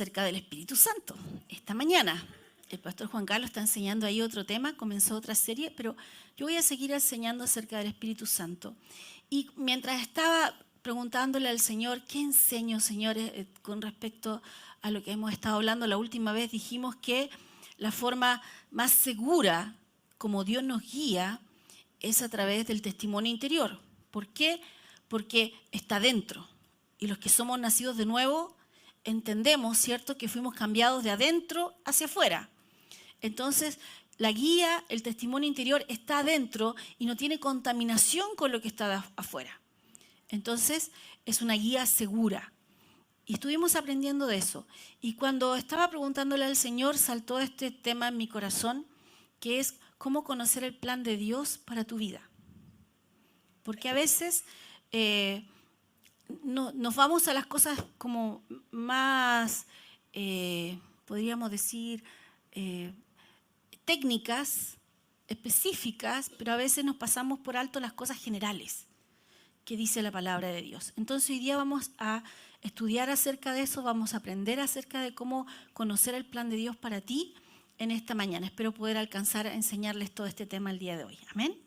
acerca del Espíritu Santo. Esta mañana el pastor Juan Carlos está enseñando ahí otro tema, comenzó otra serie, pero yo voy a seguir enseñando acerca del Espíritu Santo. Y mientras estaba preguntándole al Señor, ¿qué enseño, Señor, con respecto a lo que hemos estado hablando? La última vez dijimos que la forma más segura como Dios nos guía es a través del testimonio interior. ¿Por qué? Porque está dentro. Y los que somos nacidos de nuevo entendemos, ¿cierto?, que fuimos cambiados de adentro hacia afuera. Entonces, la guía, el testimonio interior está adentro y no tiene contaminación con lo que está afuera. Entonces, es una guía segura. Y estuvimos aprendiendo de eso. Y cuando estaba preguntándole al Señor, saltó este tema en mi corazón, que es cómo conocer el plan de Dios para tu vida. Porque a veces nos vamos a las cosas como más, podríamos decir, técnicas, específicas, pero a veces nos pasamos por alto las cosas generales que dice la palabra de Dios. Entonces hoy día vamos a estudiar acerca de eso, vamos a aprender acerca de cómo conocer el plan de Dios para ti en esta mañana. Espero poder alcanzar a enseñarles todo este tema el día de hoy. Amén.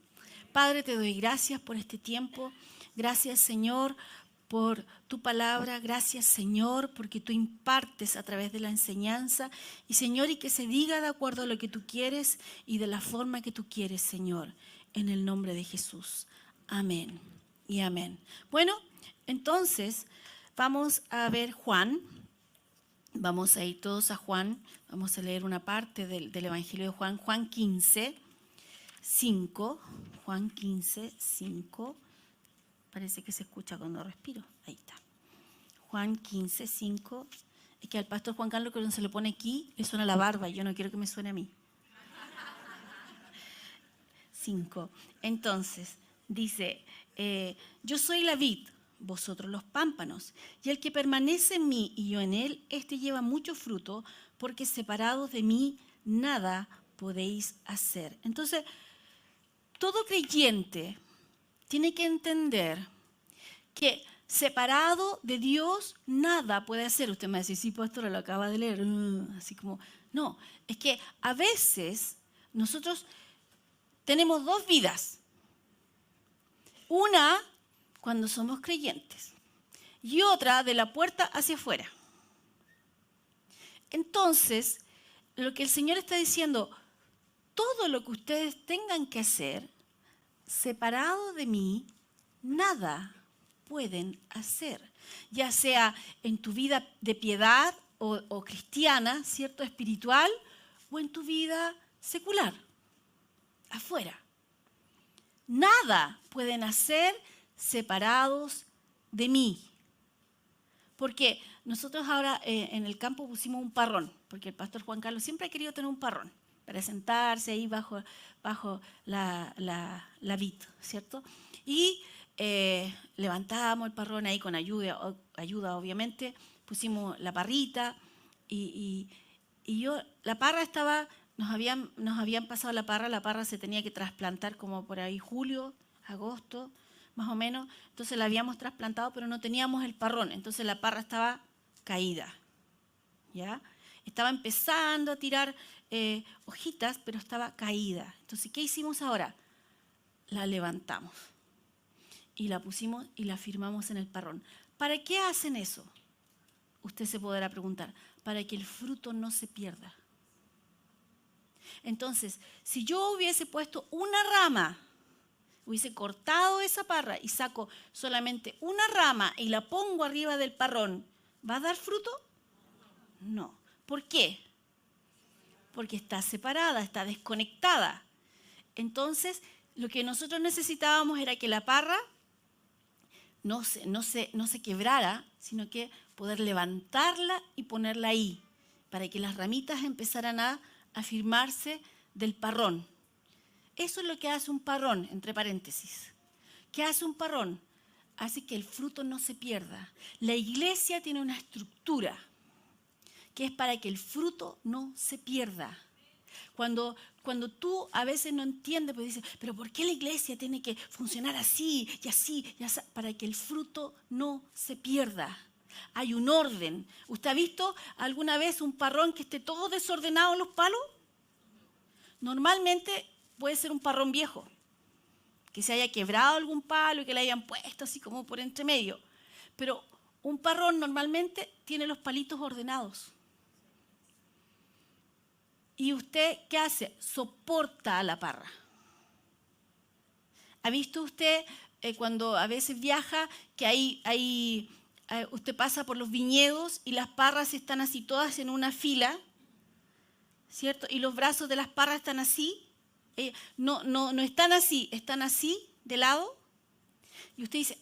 Padre, te doy gracias por este tiempo. Gracias, Señor, por tu palabra. Gracias, Señor, porque tú impartes a través de la enseñanza. Y, Señor, y que se diga de acuerdo a lo que tú quieres y de la forma que tú quieres, Señor, en el nombre de Jesús. Amén y amén. Bueno, entonces vamos a ver Juan. Vamos a ir todos a Juan. Vamos a leer una parte del Evangelio de Juan. Juan 15, 5. Juan 15, 5. Parece que se escucha cuando respiro. Ahí está. Juan 15, 5. Es que al pastor Juan Carlos, cuando se lo pone aquí, le suena la barba y yo no quiero que me suene a mí. 5. Entonces, dice, yo soy la vid, vosotros los pámpanos, y el que permanece en mí y yo en él, este lleva mucho fruto, porque separados de mí nada podéis hacer. Entonces, todo creyente tiene que entender que separado de Dios nada puede hacer. Usted me dice, sí, pastor, lo acaba de leer. Así como, no, es que a veces nosotros tenemos dos vidas. Una cuando somos creyentes y otra de la puerta hacia afuera. Entonces, lo que el Señor está diciendo, todo lo que ustedes tengan que hacer, separado de mí, nada pueden hacer. Ya sea en tu vida de piedad o cristiana, ¿cierto?, espiritual, o en tu vida secular, afuera. Nada pueden hacer separados de mí. Porque nosotros ahora en el campo pusimos un parrón, porque el pastor Juan Carlos siempre ha querido tener un parrón para sentarse ahí bajo la vid, ¿cierto? Y levantábamos el parrón ahí con ayuda obviamente, pusimos la parrita y yo, la parra estaba, nos habían pasado la parra se tenía que trasplantar como por ahí julio, agosto, más o menos, entonces la habíamos trasplantado, pero no teníamos el parrón, entonces la parra estaba caída, ¿ya? Estaba empezando a tirar hojitas, pero estaba caída. Entonces, ¿qué hicimos ahora? La levantamos y la pusimos y la firmamos en el parrón. ¿Para qué hacen eso? Usted se podrá preguntar. Para que el fruto no se pierda. Entonces, si yo hubiese puesto una rama, hubiese cortado esa parra y saco solamente una rama y la pongo arriba del parrón, ¿va a dar fruto? No. ¿Por qué? Porque está separada, está desconectada. Entonces, lo que nosotros necesitábamos era que la parra no se quebrara, sino que poder levantarla y ponerla ahí, para que las ramitas empezaran a afirmarse del parrón. Eso es lo que hace un parrón, entre paréntesis. ¿Qué hace un parrón? Hace que el fruto no se pierda. La iglesia tiene una estructura que es para que el fruto no se pierda. Cuando tú a veces no entiendes, pues dices, pero ¿por qué la iglesia tiene que funcionar así y así, y así? Para que el fruto no se pierda. Hay un orden. ¿Usted ha visto alguna vez un parrón que esté todo desordenado en los palos? Normalmente puede ser un parrón viejo, que se haya quebrado algún palo y que le hayan puesto así como por entre medio. Pero un parrón normalmente tiene los palitos ordenados. ¿Y usted qué hace? Soporta a la parra. ¿Ha visto usted cuando a veces viaja que usted pasa por los viñedos y las parras están así todas en una fila, ¿cierto? Y los brazos de las parras están así. No están así, están así de lado. Y usted dice,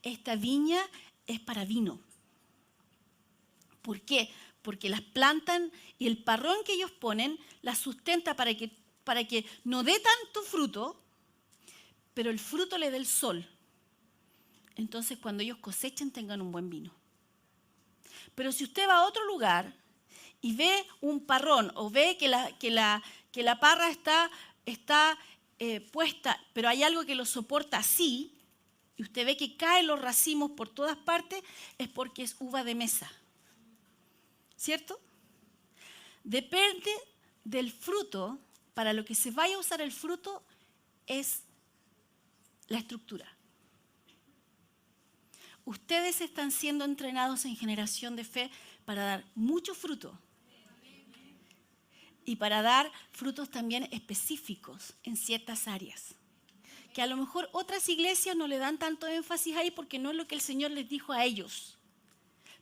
esta viña es para vino. ¿Por qué? Porque las plantan y el parrón que ellos ponen las sustenta para que no dé tanto fruto, pero el fruto le dé el sol. Entonces, cuando ellos cosechen, tengan un buen vino. Pero si usted va a otro lugar y ve un parrón o ve que la parra está puesta, pero hay algo que lo soporta así, y usted ve que caen los racimos por todas partes, es porque es uva de mesa. ¿Cierto? Depende del fruto, para lo que se vaya a usar el fruto es la estructura. Ustedes están siendo entrenados en Generación de Fe para dar mucho fruto y para dar frutos también específicos en ciertas áreas, que a lo mejor otras iglesias no le dan tanto énfasis ahí porque no es lo que el Señor les dijo a ellos,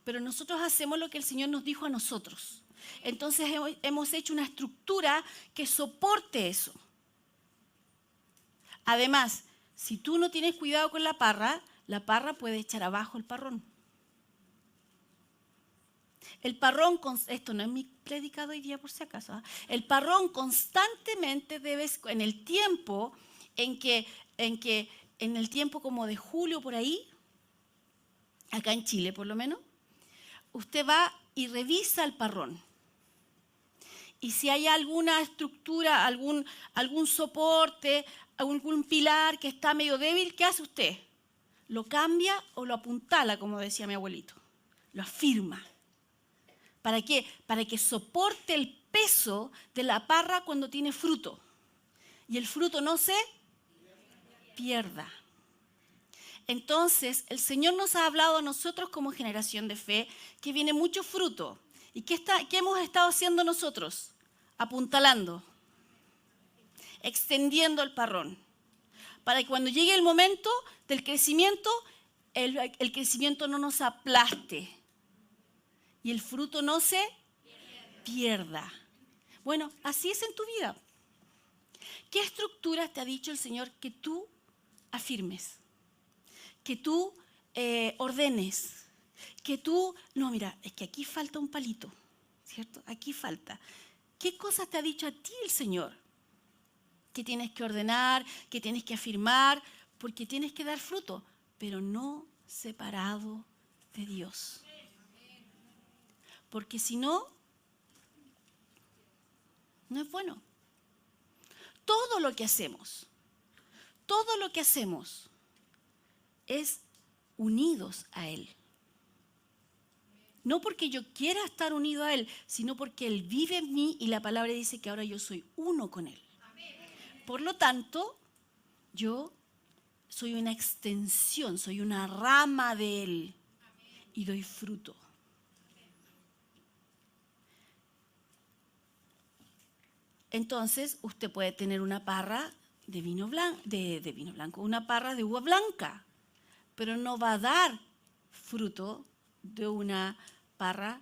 pero nosotros hacemos lo que el Señor nos dijo a nosotros. Entonces hemos hecho una estructura que soporte eso. Además, si tú no tienes cuidado con la parra puede echar abajo el parrón. El parrón, esto no es mi predicado hoy día por si acaso, el parrón constantemente en el tiempo en el tiempo como de julio por ahí, acá en Chile por lo menos, usted va y revisa el parrón. Y si hay alguna estructura, algún soporte, algún pilar que está medio débil, ¿qué hace usted? Lo cambia o lo apuntala, como decía mi abuelito. Lo afirma. ¿Para qué? Para que soporte el peso de la parra cuando tiene fruto. Y el fruto no se pierda. Entonces, el Señor nos ha hablado a nosotros como Generación de Fe que viene mucho fruto. ¿Y qué hemos estado haciendo nosotros? Apuntalando, extendiendo el parrón, para que cuando llegue el momento del crecimiento, el crecimiento no nos aplaste y el fruto no se pierda. Bueno, así es en tu vida. ¿Qué estructuras te ha dicho el Señor que tú afirmes? Que tú ordenes, que tú, no, mira, es que aquí falta un palito, ¿cierto? Aquí falta. ¿Qué cosas te ha dicho a ti el Señor? Que tienes que ordenar, que tienes que afirmar, porque tienes que dar fruto, pero no separado de Dios. Porque si no, no es bueno. Todo lo que hacemos es unidos a Él. No porque yo quiera estar unido a Él, sino porque Él vive en mí y la palabra dice que ahora yo soy uno con Él. Por lo tanto, yo soy una extensión, soy una rama de Él y doy fruto. Entonces, usted puede tener una parra de vino blanco, una parra de uva blanca, pero no va a dar fruto de una parra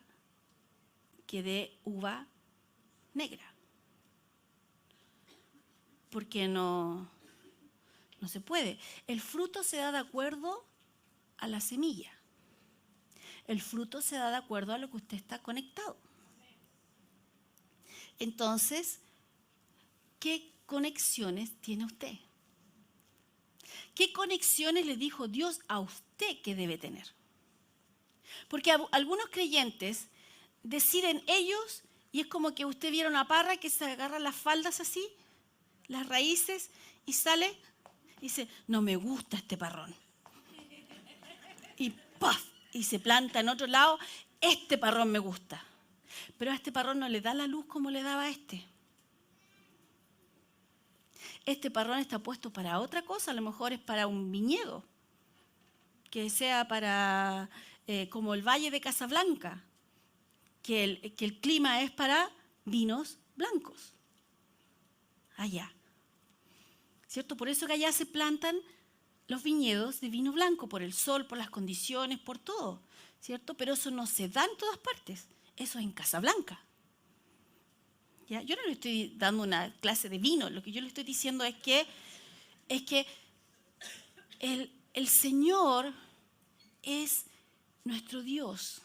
que dé uva negra. Porque no se puede. El fruto se da de acuerdo a la semilla. El fruto se da de acuerdo a lo que usted está conectado. Entonces, ¿qué conexiones tiene usted? ¿Qué conexiones le dijo Dios a usted que debe tener? Porque algunos creyentes deciden ellos, y es como que usted viera una parra que se agarra las faldas así, las raíces, y sale y dice, no me gusta este parrón. Y ¡paf! y se planta en otro lado, este parrón me gusta. Pero a este parrón no le da la luz como le daba a este. Este parrón está puesto para otra cosa, a lo mejor es para un viñedo, que sea para, como el Valle de Casablanca, que el clima es para vinos blancos, allá. ¿Cierto? Por eso que allá se plantan los viñedos de vino blanco, por el sol, por las condiciones, por todo, ¿cierto? Pero eso no se da en todas partes, eso es en Casablanca. ¿Ya? Yo no le estoy dando una clase de vino, lo que yo le estoy diciendo es que el Señor es nuestro Dios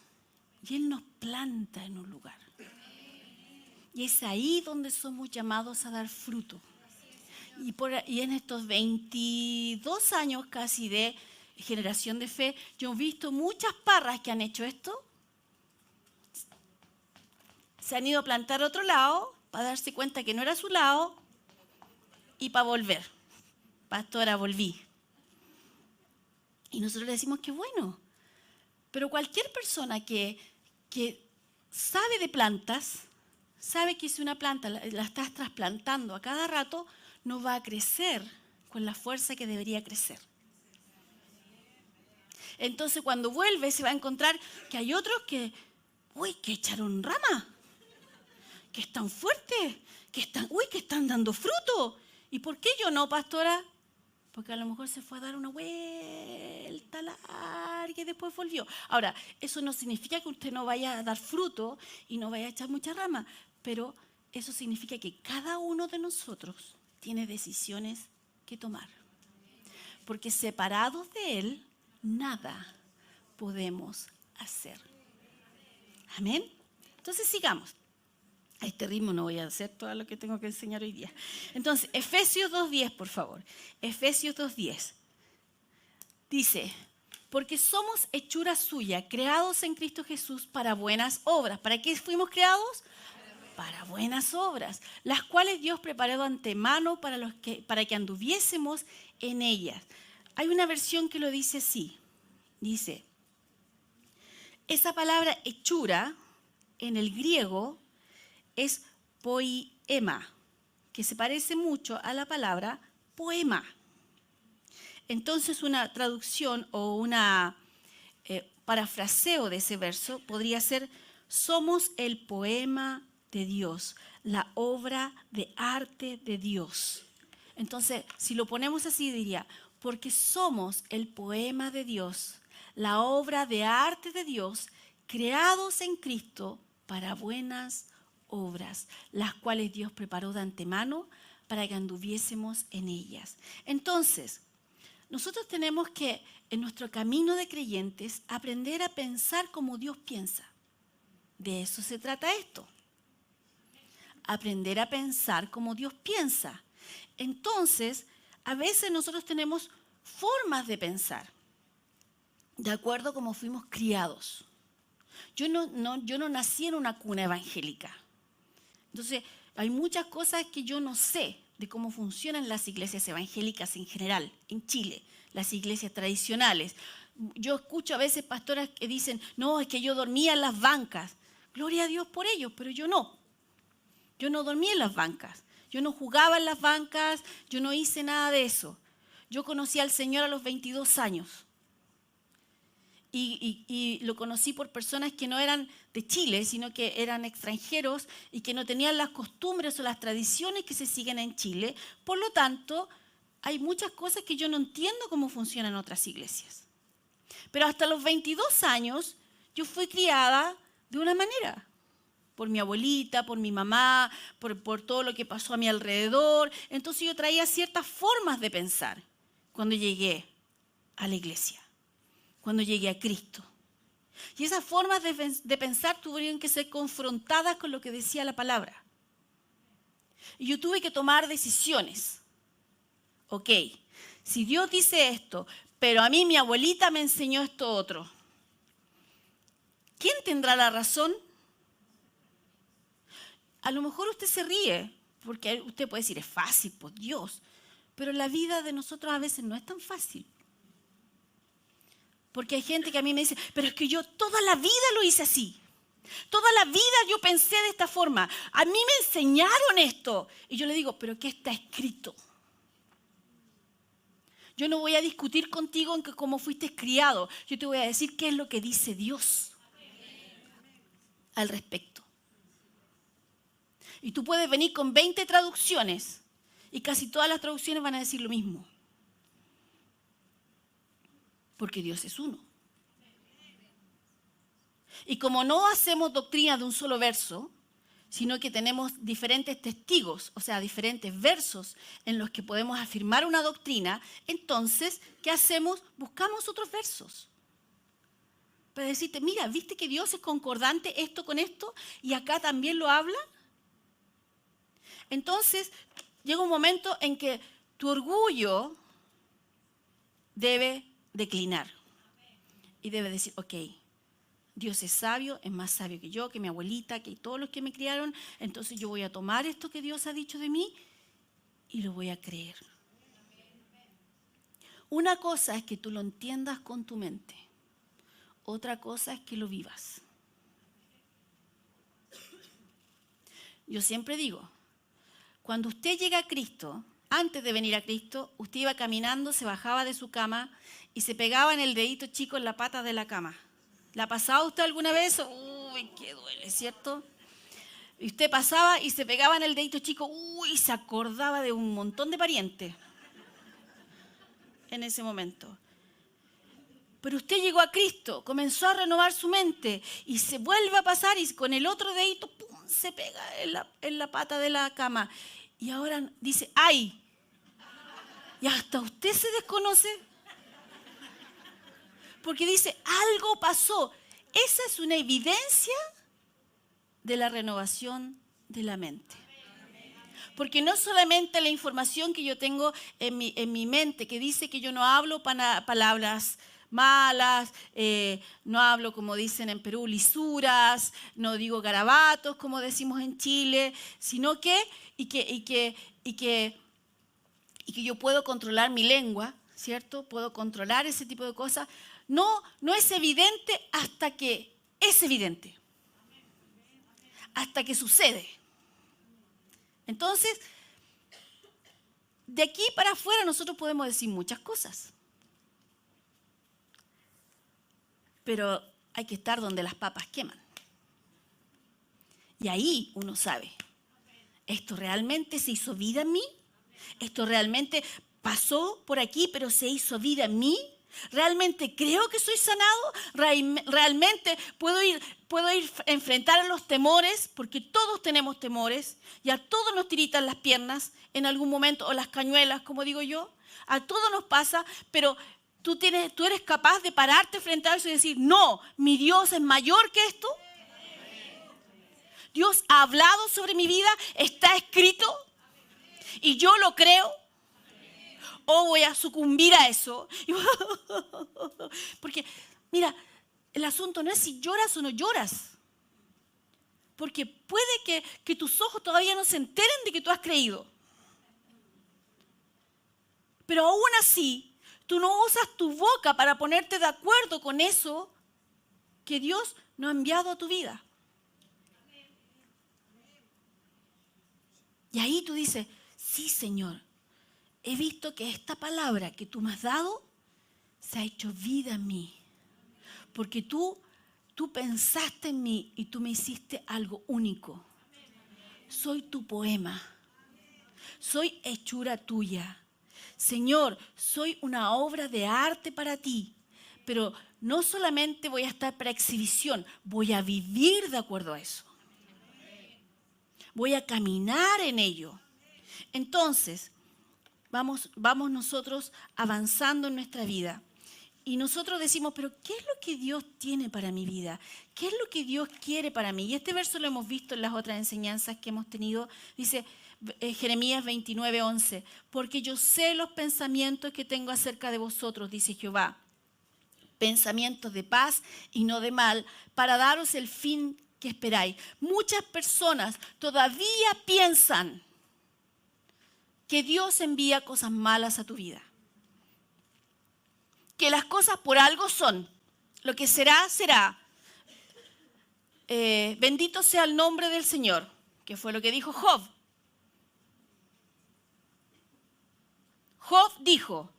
y Él nos planta en un lugar. Y es ahí donde somos llamados a dar fruto. Y en estos 22 años casi de generación de fe, yo he visto muchas parras que han hecho esto. Se han ido a plantar a otro lado para darse cuenta que no era su lado y para volver. Pastora, volví. Y nosotros le decimos que bueno. Pero cualquier persona que sabe de plantas, sabe que si una planta la estás trasplantando a cada rato, no va a crecer con la fuerza que debería crecer. Entonces cuando vuelve se va a encontrar que hay otros que echaron rama, que están fuertes, que están dando fruto. ¿Y por qué yo no, pastora? Porque a lo mejor se fue a dar una vuelta larga y después volvió. Ahora, eso no significa que usted no vaya a dar fruto y no vaya a echar mucha rama, pero eso significa que cada uno de nosotros tiene decisiones que tomar. Porque separados de Él, nada podemos hacer. Amén. Entonces sigamos. A este ritmo no voy a hacer todo lo que tengo que enseñar hoy día. Entonces, Efesios 2:10, por favor. Efesios 2:10. Dice, porque somos hechura suya, creados en Cristo Jesús para buenas obras. ¿Para qué fuimos creados? Para buenas obras, las cuales Dios preparó de antemano para que anduviésemos en ellas. Hay una versión que lo dice así. Dice, esa palabra hechura en el griego es poiema, que se parece mucho a la palabra poema. Entonces una traducción o una parafraseo de ese verso podría ser, somos el poema de Dios, la obra de arte de Dios. Entonces, si lo ponemos así, diría, porque somos el poema de Dios, la obra de arte de Dios, creados en Cristo para buenas obras, las cuales Dios preparó de antemano para que anduviésemos en ellas. Entonces, nosotros tenemos que, en nuestro camino de creyentes, aprender a pensar como Dios piensa. De eso se trata esto. Aprender a pensar como Dios piensa. Entonces, a veces nosotros tenemos formas de pensar, de acuerdo a cómo fuimos criados. Yo no nací en una cuna evangélica. Entonces, hay muchas cosas que yo no sé de cómo funcionan las iglesias evangélicas en general, en Chile, las iglesias tradicionales. Yo escucho a veces pastoras que dicen, no, es que yo dormía en las bancas. Gloria a Dios por ellos, pero yo no. Yo no dormí en las bancas, yo no jugaba en las bancas, yo no hice nada de eso. Yo conocí al Señor a los 22 años y lo conocí por personas que no eran de Chile, sino que eran extranjeros y que no tenían las costumbres o las tradiciones que se siguen en Chile. Por lo tanto, hay muchas cosas que yo no entiendo cómo funcionan en otras iglesias. Pero hasta los 22 años yo fui criada de una manera. Por mi abuelita, por mi mamá, por todo lo que pasó a mi alrededor. Entonces yo traía ciertas formas de pensar cuando llegué a la iglesia, cuando llegué a Cristo. Y esas formas de pensar tuvieron que ser confrontadas con lo que decía la palabra. Y yo tuve que tomar decisiones. Ok, si Dios dice esto, pero a mí mi abuelita me enseñó esto otro, ¿quién tendrá la razón? A lo mejor usted se ríe, porque usted puede decir, es fácil, por Dios. Pero la vida de nosotros a veces no es tan fácil. Porque hay gente que a mí me dice, pero es que yo toda la vida lo hice así. Toda la vida yo pensé de esta forma. A mí me enseñaron esto. Y yo le digo, ¿pero qué está escrito? Yo no voy a discutir contigo en cómo fuiste criado. Yo te voy a decir qué es lo que dice Dios al respecto. Y tú puedes venir con 20 traducciones y casi todas las traducciones van a decir lo mismo. Porque Dios es uno. Y como no hacemos doctrina de un solo verso, sino que tenemos diferentes testigos, o sea, diferentes versos en los que podemos afirmar una doctrina, entonces, ¿qué hacemos? Buscamos otros versos. Para decirte, mira, ¿viste que Dios es concordante esto con esto? Y acá también lo habla. Entonces, llega un momento en que tu orgullo debe declinar. Y debe decir, ok, Dios es sabio, es más sabio que yo, que mi abuelita, que todos los que me criaron. Entonces yo voy a tomar esto que Dios ha dicho de mí y lo voy a creer. Una cosa es que tú lo entiendas con tu mente. Otra cosa es que lo vivas. Yo siempre digo, cuando usted llega a Cristo, antes de venir a Cristo, usted iba caminando, se bajaba de su cama y se pegaba en el dedito chico en la pata de la cama. ¿La ha pasado usted alguna vez? Uy, qué duele, ¿cierto? Y usted pasaba y se pegaba en el dedito chico, uy, se acordaba de un montón de parientes en ese momento. Pero usted llegó a Cristo, comenzó a renovar su mente y se vuelve a pasar y con el otro dedito, ¡pum!, se pega en la pata de la cama. Y ahora dice, ¡ay! Y hasta usted se desconoce. Porque dice, algo pasó. Esa es una evidencia de la renovación de la mente. Porque no solamente la información que yo tengo en mi mente, que dice que yo no hablo palabras malas, no hablo, como dicen en Perú, lisuras, no digo garabatos, como decimos en Chile, sino que yo puedo controlar mi lengua, ¿cierto? Puedo controlar ese tipo de cosas. No es evidente hasta que es evidente. Hasta que sucede. Entonces, de aquí para afuera nosotros podemos decir muchas cosas. Pero hay que estar donde las papas queman. Y ahí uno sabe, ¿esto realmente se hizo vida en mí? ¿Esto realmente pasó por aquí, pero se hizo vida en mí? ¿Realmente creo que soy sanado? ¿Realmente puedo ir a enfrentar a los temores? Porque todos tenemos temores y a todos nos tiritan las piernas en algún momento, o las cañuelas, como digo yo. A todos nos pasa, pero tú eres capaz de pararte frente a eso y decir, no, mi Dios es mayor que esto. Dios ha hablado sobre mi vida, está escrito y yo lo creo. O voy a sucumbir a eso. Porque, mira, el asunto no es si lloras o no lloras. Porque puede que tus ojos todavía no se enteren de que tú has creído. Pero aún así, tú no usas tu boca para ponerte de acuerdo con eso que Dios no ha enviado a tu vida. Y ahí tú dices, sí, Señor. He visto que esta palabra que tú me has dado se ha hecho vida en mí. Porque tú pensaste en mí y tú me hiciste algo único. Soy tu poema. Soy hechura tuya. Señor, soy una obra de arte para ti. Pero no solamente voy a estar para exhibición, voy a vivir de acuerdo a eso. Voy a caminar en ello. Entonces, vamos nosotros avanzando en nuestra vida. Y nosotros decimos, pero ¿qué es lo que Dios tiene para mi vida? ¿Qué es lo que Dios quiere para mí? Y este verso lo hemos visto en las otras enseñanzas que hemos tenido. Dice Jeremías 29:11, porque yo sé los pensamientos que tengo acerca de vosotros, dice Jehová. Pensamientos de paz y no de mal, para daros el fin que esperáis. Muchas personas todavía piensan que Dios envía cosas malas a tu vida. que las cosas por algo son. Lo que será, será. Bendito sea el nombre del Señor, que fue lo que dijo Job. Job dijo,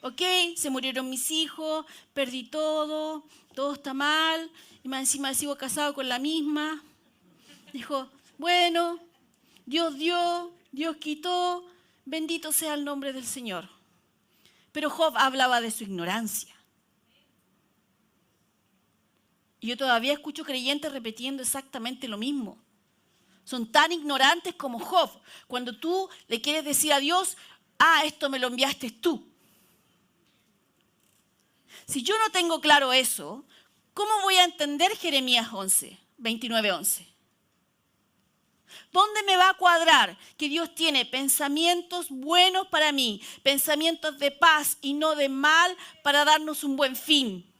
ok, se murieron mis hijos, perdí todo, todo está mal, y más encima sigo casado con la misma. Dijo, bueno, Dios dio, Dios quitó, bendito sea el nombre del Señor. Pero Job hablaba de su ignorancia. Y yo todavía escucho creyentes repitiendo exactamente lo mismo. Son tan ignorantes como Job. Cuando tú le quieres decir a Dios, esto me lo enviaste tú. Si yo no tengo claro eso, ¿cómo voy a entender Jeremías 29:11? ¿Dónde me va a cuadrar que Dios tiene pensamientos buenos para mí, pensamientos de paz y no de mal para darnos un buen fin?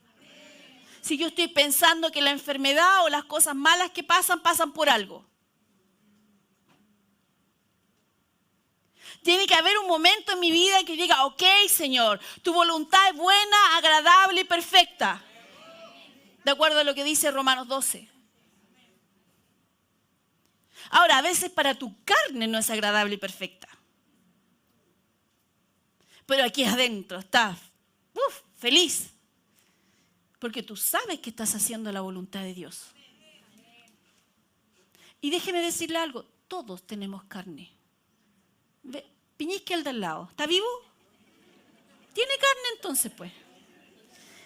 Si yo estoy pensando que la enfermedad o las cosas malas que pasan por algo. Tiene que haber un momento en mi vida en que diga, ok, Señor, tu voluntad es buena, agradable y perfecta. De acuerdo a lo que dice Romanos 12. Ahora, a veces para tu carne no es agradable y perfecta. Pero aquí adentro estás feliz. Porque tú sabes que estás haciendo la voluntad de Dios. Y déjeme decirle algo, todos tenemos carne. Piñisque el de al lado, ¿está vivo? Tiene carne entonces, pues.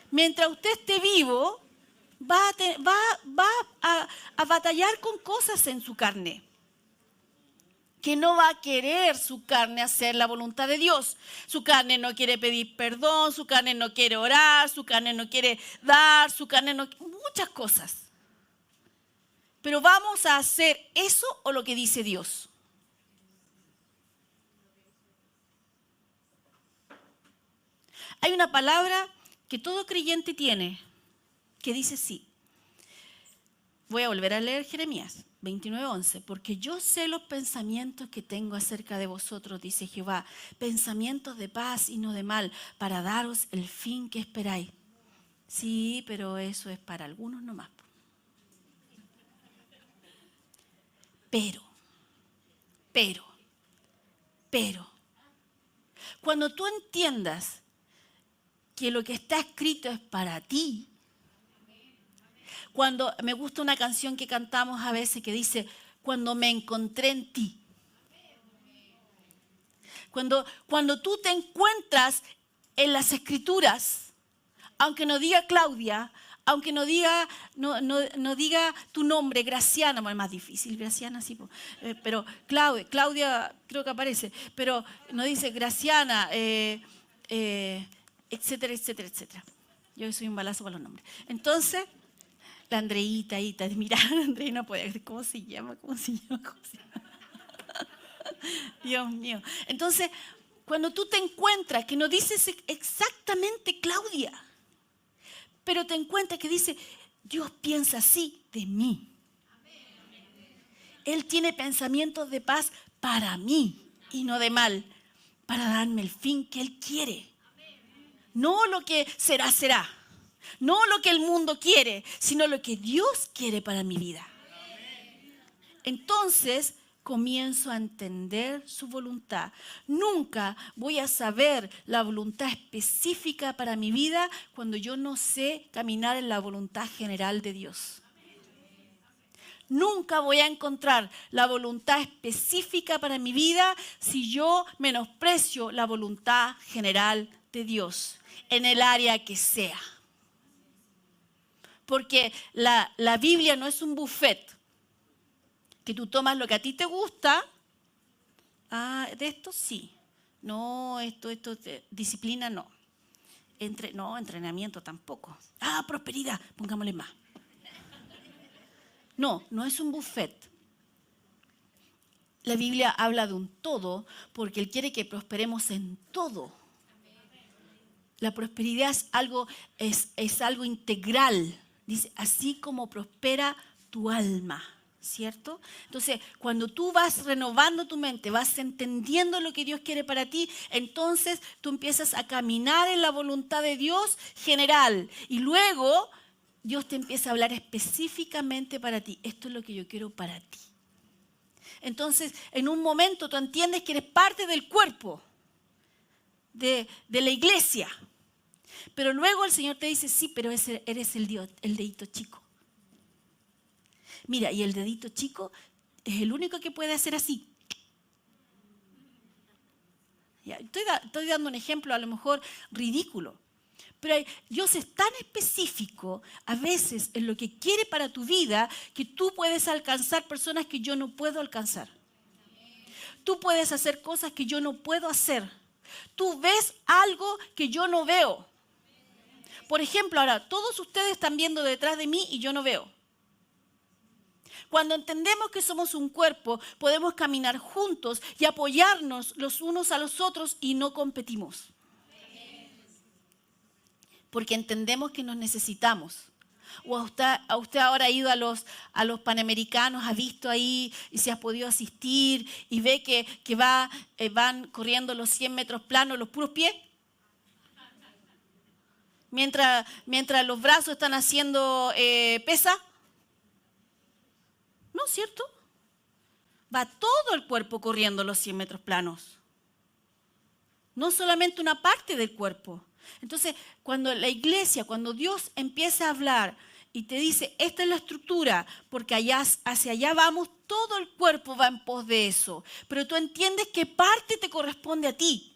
Mientras usted esté vivo, va a batallar con cosas en su carne. Que no va a querer su carne hacer la voluntad de Dios. Su carne no quiere pedir perdón, su carne no quiere orar, su carne no quiere dar, su carne no... Muchas cosas. Pero vamos a hacer eso o lo que dice Dios. Hay una palabra que todo creyente tiene, que dice sí. Voy a volver a leer Jeremías 29:11, porque yo sé los pensamientos que tengo acerca de vosotros, dice Jehová, pensamientos de paz y no de mal, para daros el fin que esperáis. Sí, pero eso es para algunos nomás. Pero, cuando tú entiendas que lo que está escrito es para ti, cuando me gusta una canción que cantamos a veces que dice, cuando me encontré en ti. Cuando tú te encuentras en las Escrituras, aunque no diga Claudia, aunque no diga tu nombre, Graciana, bueno, es más difícil, Graciana sí, pero Claudia creo que aparece, pero no dice Graciana, etcétera, etcétera, etcétera. Yo soy un balazo para los nombres. Entonces, la Andreita ahí, mira, Andreita no puede decir cómo se llama. Dios mío. Entonces, cuando tú te encuentras, que no dices exactamente Claudia, pero te encuentras que dice, Dios piensa así de mí. Él tiene pensamientos de paz para mí y no de mal, para darme el fin que Él quiere. No lo que será, será. No lo que el mundo quiere, sino lo que Dios quiere para mi vida. Entonces comienzo a entender su voluntad. Nunca voy a saber la voluntad específica para mi vida cuando yo no sé caminar en la voluntad general de Dios. Nunca voy a encontrar la voluntad específica para mi vida si yo menosprecio la voluntad general de Dios en el área que sea. Porque la Biblia no es un buffet, que tú tomas lo que a ti te gusta. De esto sí. No, esto, disciplina no. Entrenamiento tampoco. Prosperidad, pongámosle más. No es un buffet. La Biblia habla de un todo porque Él quiere que prosperemos en todo. La prosperidad es algo integral. Dice, así como prospera tu alma. ¿cierto? Entonces, cuando tú vas renovando tu mente, vas entendiendo lo que Dios quiere para ti, entonces tú empiezas a caminar en la voluntad de Dios general. Y luego Dios te empieza a hablar específicamente para ti. Esto es lo que yo quiero para ti. Entonces, en un momento tú entiendes que eres parte del cuerpo de la iglesia. Pero luego el Señor te dice, sí, pero eres el dedito chico. Mira, y el dedito chico es el único que puede hacer así. Ya, estoy dando un ejemplo a lo mejor ridículo. Pero Dios es tan específico a veces en lo que quiere para tu vida que tú puedes alcanzar personas que yo no puedo alcanzar. Tú puedes hacer cosas que yo no puedo hacer. Tú ves algo que yo no veo. Por ejemplo, ahora todos ustedes están viendo detrás de mí y yo no veo. Cuando entendemos que somos un cuerpo, podemos caminar juntos y apoyarnos los unos a los otros y no competimos. Porque entendemos que nos necesitamos. O a usted ahora ha ido a los Panamericanos, ha visto ahí y se ha podido asistir y ve que van corriendo los 100 metros planos, los puros pies. Mientras los brazos están haciendo pesa. ¿No es cierto? Va todo el cuerpo corriendo los 100 metros planos. No solamente una parte del cuerpo. Entonces, cuando la iglesia, cuando Dios empieza a hablar y te dice, esta es la estructura, porque hacia allá vamos, todo el cuerpo va en pos de eso. Pero tú entiendes qué parte te corresponde a ti.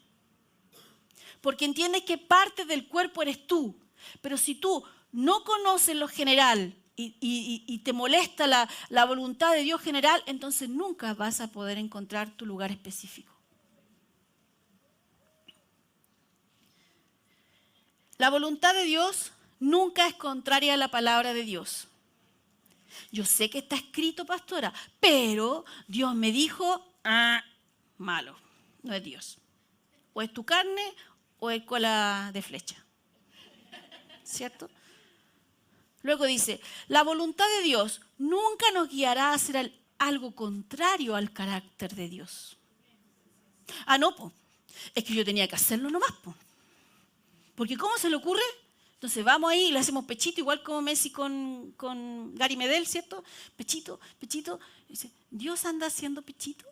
Porque entiendes que parte del cuerpo eres tú. Pero si tú no conoces lo general y te molesta la voluntad de Dios general, entonces nunca vas a poder encontrar tu lugar específico. La voluntad de Dios nunca es contraria a la palabra de Dios. Yo sé que está escrito, pastora, pero Dios me dijo, malo, no es Dios. O es tu carne o es cola de flecha. ¿Cierto? Luego dice, la voluntad de Dios nunca nos guiará a hacer algo contrario al carácter de Dios. No, po, es que yo tenía que hacerlo nomás, po. Porque ¿cómo se le ocurre? Entonces vamos ahí y le hacemos pechito, igual como Messi con Gary Medel, ¿cierto? Pechito, pechito. Dice, ¿Dios anda haciendo pechito?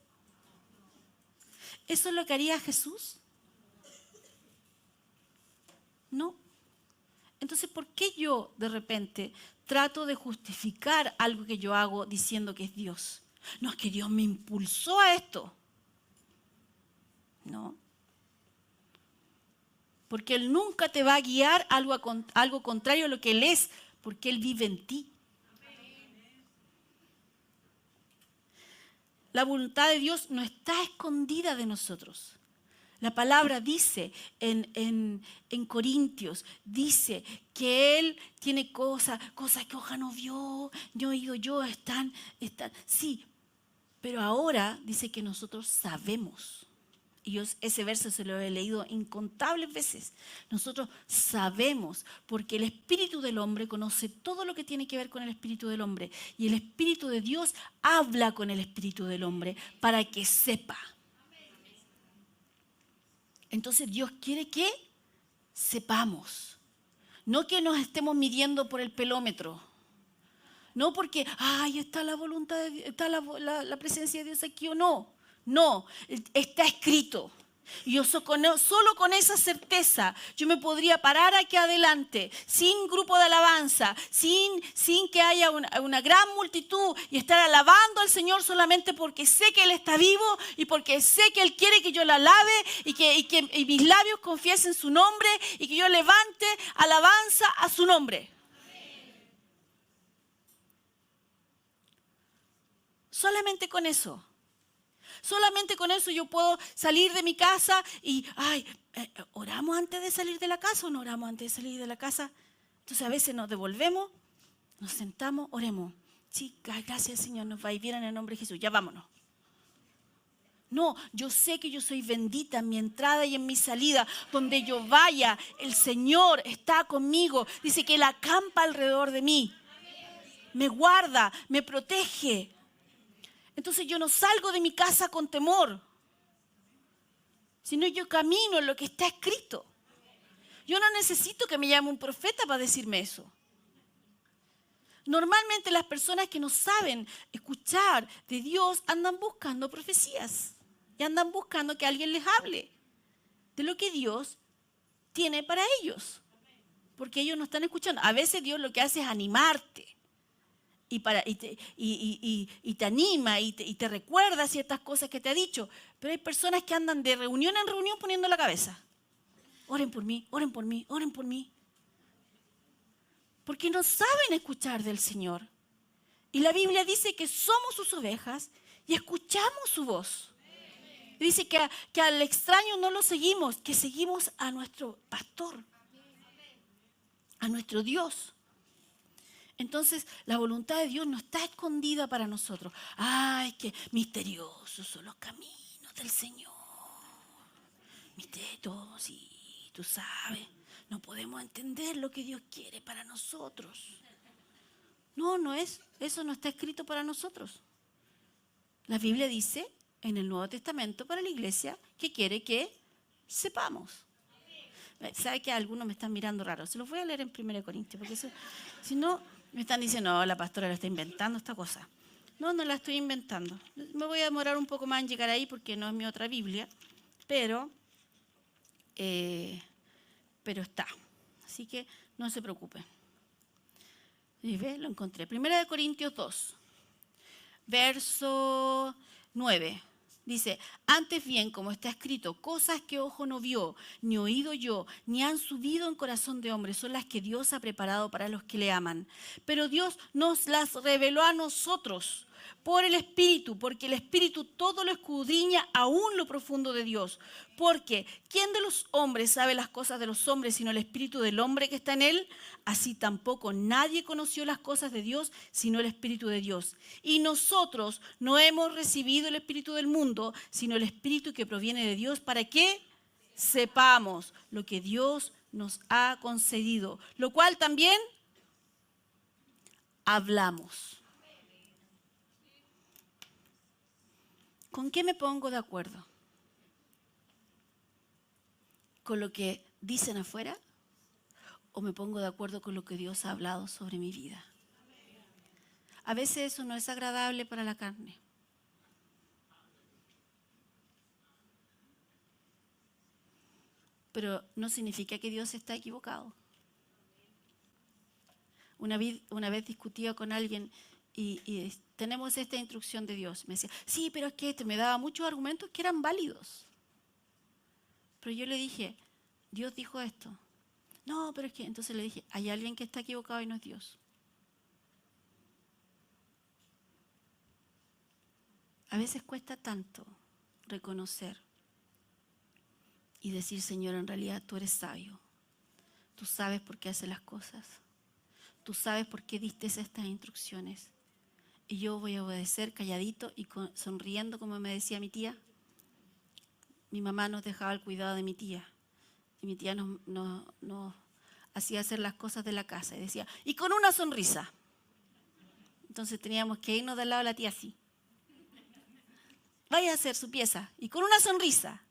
¿Eso es lo que haría Jesús? No. Entonces, ¿por qué yo de repente trato de justificar algo que yo hago diciendo que es Dios? No, es que Dios me impulsó a esto. No. Porque Él nunca te va a guiar algo contrario a lo que Él es, porque Él vive en ti. La voluntad de Dios no está escondida de nosotros. La palabra dice en Corintios, dice que Él tiene cosas que oja no vio, no oído yo, están, sí, pero ahora dice que nosotros sabemos. Y yo ese verso se lo he leído incontables veces. Nosotros sabemos, porque el espíritu del hombre conoce todo lo que tiene que ver con el espíritu del hombre. Y el espíritu de Dios habla con el espíritu del hombre para que sepa. Entonces Dios quiere que sepamos. No que nos estemos midiendo por el pelómetro. No porque, está la voluntad de Dios, está la presencia de Dios aquí o no. No, está escrito. Y yo solo con esa certeza yo me podría parar aquí adelante, sin grupo de alabanza, sin que haya una gran multitud y estar alabando al Señor solamente porque sé que Él está vivo y porque sé que Él quiere que yo la alabe y que mis labios confiesen su nombre y que yo levante alabanza a su nombre. Solamente con eso. Solamente con eso yo puedo salir de mi casa y, ¿oramos antes de salir de la casa o no oramos antes de salir de la casa? Entonces a veces nos devolvemos, nos sentamos, oremos. Sí, gracias Señor, nos va a ir bien en el nombre de Jesús, ya vámonos. No, yo sé que yo soy bendita en mi entrada y en mi salida. Donde yo vaya, el Señor está conmigo. Dice que Él acampa alrededor de mí. Me guarda, me protege. Entonces yo no salgo de mi casa con temor, sino yo camino en lo que está escrito. Yo no necesito que me llame un profeta para decirme eso. Normalmente las personas que no saben escuchar de Dios andan buscando profecías y andan buscando que alguien les hable de lo que Dios tiene para ellos, porque ellos no están escuchando. A veces Dios lo que hace es animarte y te anima y te recuerda ciertas cosas que te ha dicho, pero hay personas que andan de reunión en reunión poniendo la cabeza. Oren por mí, oren por mí, oren por mí. Porque no saben escuchar del Señor. Y la Biblia dice que somos sus ovejas y escuchamos su voz. Y dice que al extraño no lo seguimos, que seguimos a nuestro pastor, a nuestro Dios. Entonces, la voluntad de Dios no está escondida para nosotros. ¡Ay, qué misteriosos son los caminos del Señor! Misterio, sí, tú sabes. No podemos entender lo que Dios quiere para nosotros. No, no es. Eso no está escrito para nosotros. La Biblia dice en el Nuevo Testamento para la iglesia que quiere que sepamos. ¿Sabe que algunos me están mirando raro? Se los voy a leer en 1 Corintios, porque si no, me están diciendo, no, la pastora lo está inventando esta cosa. No, no la estoy inventando. Me voy a demorar un poco más en llegar ahí porque no es mi otra Biblia, pero está. Así que no se preocupen. ¿Y ve? Lo encontré. 1 Corintios 2, verso 9. Dice, antes bien, como está escrito, cosas que ojo no vio, ni oído yo, ni han subido en corazón de hombre, son las que Dios ha preparado para los que le aman. Pero Dios nos las reveló a nosotros por el Espíritu, porque el Espíritu todo lo escudriña aún lo profundo de Dios. Porque ¿quién de los hombres sabe las cosas de los hombres sino el Espíritu del hombre que está en él? Así tampoco nadie conoció las cosas de Dios sino el Espíritu de Dios. Y nosotros no hemos recibido el Espíritu del mundo, sino el Espíritu que proviene de Dios, para que sepamos lo que Dios nos ha concedido, lo cual también hablamos. ¿Con qué me pongo de acuerdo? ¿Con lo que dicen afuera? ¿O me pongo de acuerdo con lo que Dios ha hablado sobre mi vida? A veces eso no es agradable para la carne. Pero no significa que Dios está equivocado. Una vez discutía con alguien y tenemos esta instrucción de Dios. Me decía, sí, pero es que me daba muchos argumentos que eran válidos. Pero yo le dije, Dios dijo esto. No, pero es que, entonces le dije, hay alguien que está equivocado y no es Dios. A veces cuesta tanto reconocer y decir, Señor, en realidad tú eres sabio. Tú sabes por qué haces las cosas. Tú sabes por qué diste estas instrucciones. Y yo voy a obedecer calladito y sonriendo, como me decía mi tía. Mi mamá nos dejaba el cuidado de mi tía. Y mi tía nos hacía hacer las cosas de la casa. Y decía, y con una sonrisa. Entonces teníamos que irnos del lado de la tía así. Vaya a hacer su pieza. Y con una sonrisa.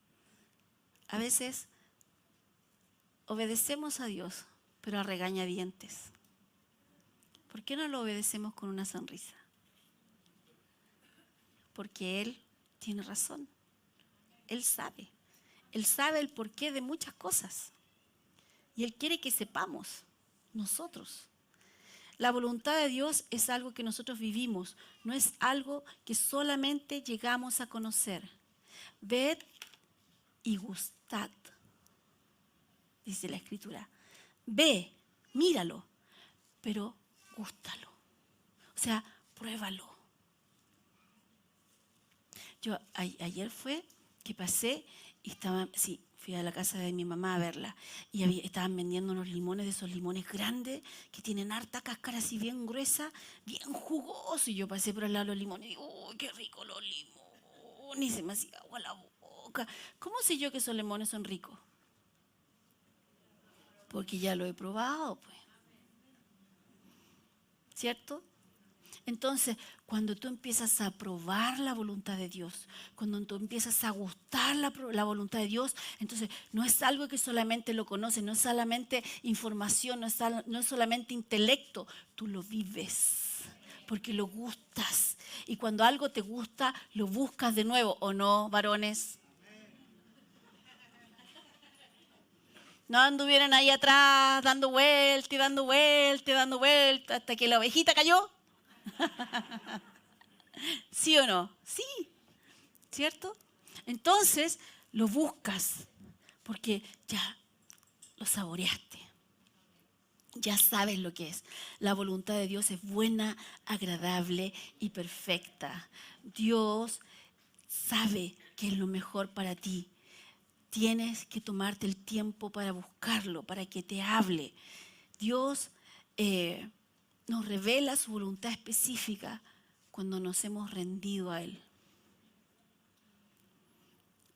A veces obedecemos a Dios, pero a regañadientes. ¿Por qué no lo obedecemos con una sonrisa? Porque Él tiene razón. Él sabe. Él sabe el porqué de muchas cosas. Y Él quiere que sepamos nosotros. La voluntad de Dios es algo que nosotros vivimos. No es algo que solamente llegamos a conocer. Ved y gustad, dice la Escritura. Ve, míralo, pero gústalo. O sea, pruébalo. Yo ayer fue que pasé y fui a la casa de mi mamá a verla y estaban vendiendo unos limones, de esos limones grandes que tienen harta cáscara así bien gruesa, bien jugoso. Y yo pasé por el lado de los limones y digo, ¡uy, qué rico los limones! Y se me hacía agua la boca. ¿Cómo sé yo que esos limones son ricos? Porque ya lo he probado, pues. ¿Cierto? Entonces, cuando tú empiezas a probar la voluntad de Dios, cuando tú empiezas a gustar la voluntad de Dios, entonces no es algo que solamente lo conoces, no es solamente información, no es solamente intelecto, tú lo vives, porque lo gustas. Y cuando algo te gusta, lo buscas de nuevo, ¿o no, varones? No anduvieron ahí atrás dando vuelta y dando vuelta y dando vuelta hasta que la ovejita cayó. ¿Sí o no? Sí, ¿cierto? Entonces lo buscas porque ya lo saboreaste. Ya sabes lo que es. La voluntad de Dios es buena, agradable y perfecta. Dios sabe qué es lo mejor para ti. Tienes que tomarte el tiempo para buscarlo, para que te hable. Dios nos revela su voluntad específica cuando nos hemos rendido a Él.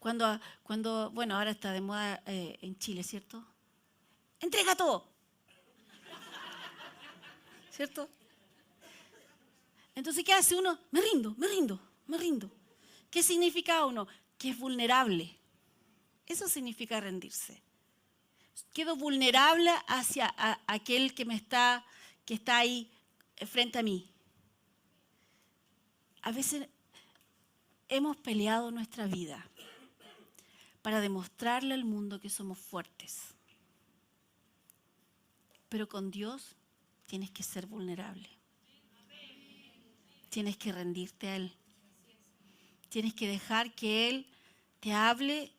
Bueno, ahora está de moda en Chile, ¿cierto? Entrega todo, ¿cierto? Entonces, ¿qué hace uno? Me rindo, me rindo, me rindo. ¿Qué significa uno? Que es vulnerable. Eso significa rendirse. Quedo vulnerable hacia aquel que está ahí frente a mí. A veces hemos peleado nuestra vida para demostrarle al mundo que somos fuertes. Pero con Dios tienes que ser vulnerable. Tienes que rendirte a Él. Tienes que dejar que Él te hable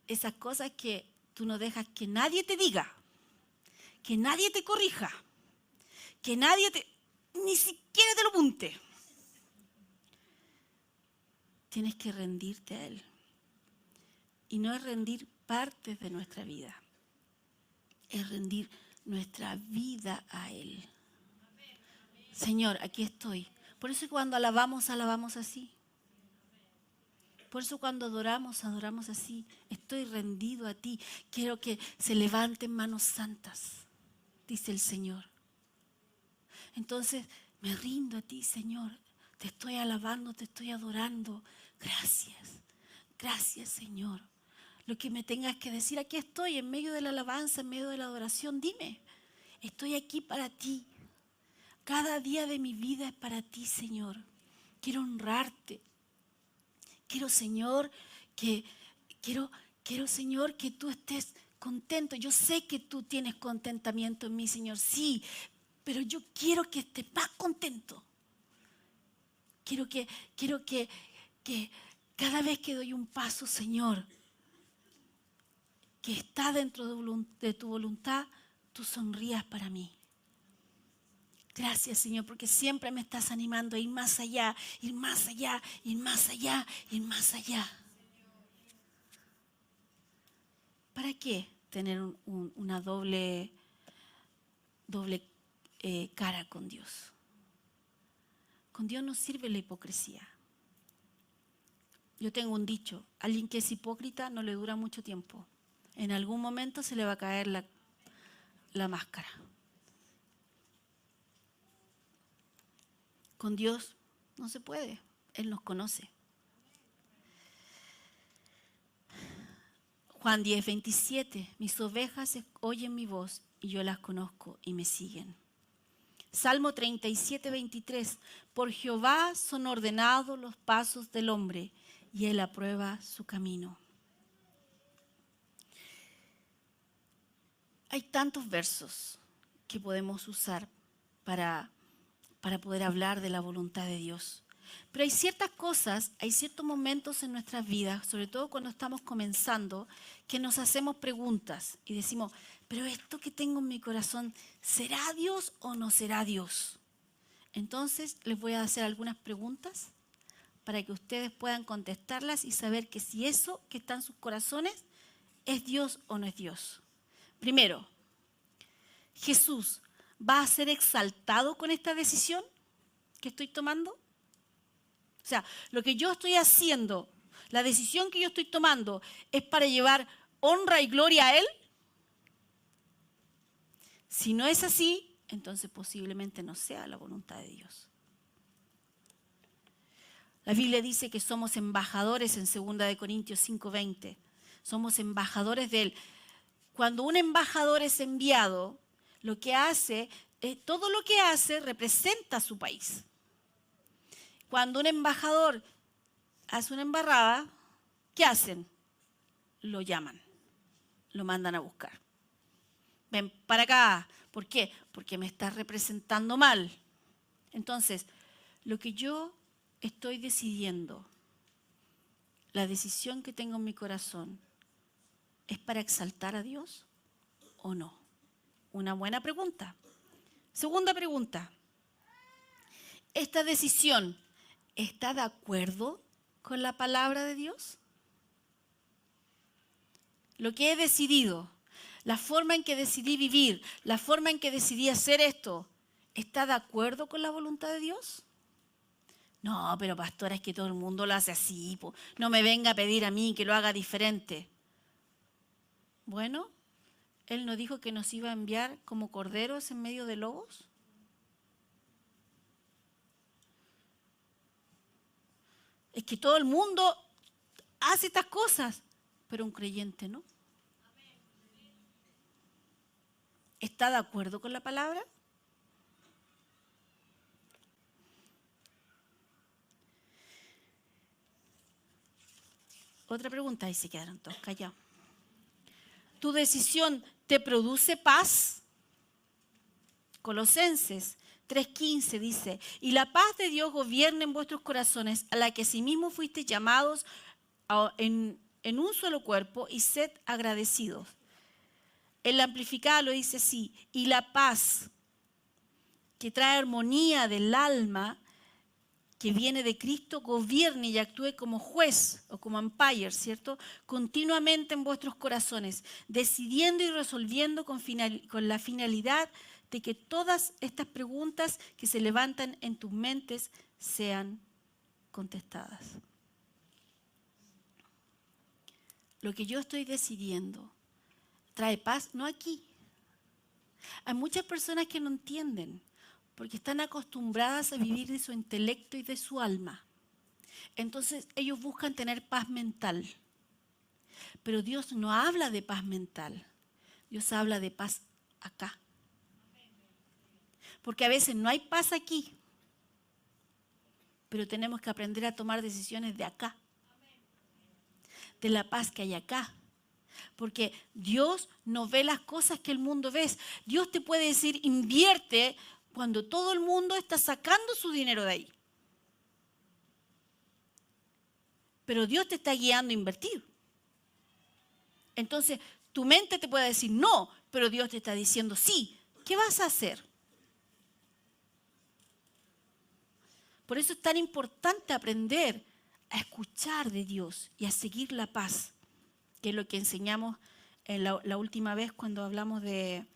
esas cosas que tú no dejas que nadie te diga, que nadie te corrija, que ni siquiera te lo apunte. Tienes que rendirte a Él. Y no es rendir partes de nuestra vida, es rendir nuestra vida a Él. Señor, aquí estoy. Por eso cuando alabamos así. Por eso cuando adoramos así. Estoy rendido a ti. Quiero que se levanten manos santas, dice el Señor. Entonces me rindo a ti, Señor. Te estoy alabando, te estoy adorando. Gracias. Gracias, Señor. Lo que me tengas que decir, aquí estoy, en medio de la alabanza, en medio de la adoración. Dime, estoy aquí para ti. Cada día de mi vida es para ti, Señor. Quiero honrarte. Quiero, Señor, Señor, que tú estés contento. Yo sé que tú tienes contentamiento en mí, Señor. Sí, pero yo quiero que estés más contento. Quiero que cada vez que doy un paso, Señor, que está dentro de tu voluntad, tú sonrías para mí. Gracias, Señor, porque siempre me estás animando a ir más allá, ir más allá, ir más allá, ir más allá. ¿Para qué tener una doble cara con Dios? Con Dios no sirve la hipocresía. Yo tengo un dicho, alguien que es hipócrita no le dura mucho tiempo. En algún momento se le va a caer la máscara. Con Dios no se puede, Él nos conoce. Juan 10:27, mis ovejas oyen mi voz y yo las conozco y me siguen. Salmo 37:23, por Jehová son ordenados los pasos del hombre y Él aprueba su camino. Hay tantos versos que podemos usar para poder hablar de la voluntad de Dios. Pero hay ciertas cosas, hay ciertos momentos en nuestras vidas, sobre todo cuando estamos comenzando, que nos hacemos preguntas y decimos, pero esto que tengo en mi corazón, ¿será Dios o no será Dios? Entonces les voy a hacer algunas preguntas para que ustedes puedan contestarlas y saber que si eso que está en sus corazones es Dios o no es Dios. Primero, ¿Jesús va a ser exaltado con esta decisión que estoy tomando? O sea, lo que yo estoy haciendo, la decisión que yo estoy tomando, ¿es para llevar honra y gloria a Él? Si no es así, entonces posiblemente no sea la voluntad de Dios. La Biblia dice que somos embajadores en 2 Corintios 5:20. Somos embajadores de Él. Cuando un embajador es enviado, lo que hace, todo lo que hace representa a su país. Cuando un embajador hace una embarrada, ¿qué hacen? Lo llaman, lo mandan a buscar. Ven para acá. ¿Por qué? Porque me estás representando mal. Entonces, lo que yo estoy decidiendo, la decisión que tengo en mi corazón, ¿es para exaltar a Dios o no? Una buena pregunta. Segunda pregunta. ¿Esta decisión está de acuerdo con la palabra de Dios? Lo que he decidido, la forma en que decidí vivir, la forma en que decidí hacer esto, ¿está de acuerdo con la voluntad de Dios? No, pero pastora, es que todo el mundo lo hace así. No me venga a pedir a mí que lo haga diferente. Bueno, Él no dijo que nos iba a enviar como corderos en medio de lobos. Es que todo el mundo hace estas cosas, pero un creyente no. ¿Está de acuerdo con la palabra? Otra pregunta, ahí se quedaron todos callados. ¿Tu decisión te produce paz? Colosenses 3:15 dice, y la paz de Dios gobierne en vuestros corazones, a la que asimismo fuisteis llamados en un solo cuerpo, y sed agradecidos. En la amplificada lo dice así, y la paz que trae armonía del alma, que viene de Cristo, gobierne y actúe como juez o como umpire, ¿cierto? Continuamente en vuestros corazones, decidiendo y resolviendo con la finalidad de que todas estas preguntas que se levantan en tus mentes sean contestadas. Lo que yo estoy decidiendo trae paz, no aquí. Hay muchas personas que no entienden, porque están acostumbradas a vivir de su intelecto y de su alma. Entonces ellos buscan tener paz mental. Pero Dios no habla de paz mental. Dios habla de paz acá. Porque a veces no hay paz aquí, pero tenemos que aprender a tomar decisiones de acá. De la paz que hay acá. Porque Dios no ve las cosas que el mundo ve. Dios te puede decir, invierte cuando todo el mundo está sacando su dinero de ahí. Pero Dios te está guiando a invertir. Entonces, tu mente te puede decir no, pero Dios te está diciendo sí. ¿Qué vas a hacer? Por eso es tan importante aprender a escuchar de Dios y a seguir la paz, que es lo que enseñamos en la última vez cuando hablamos de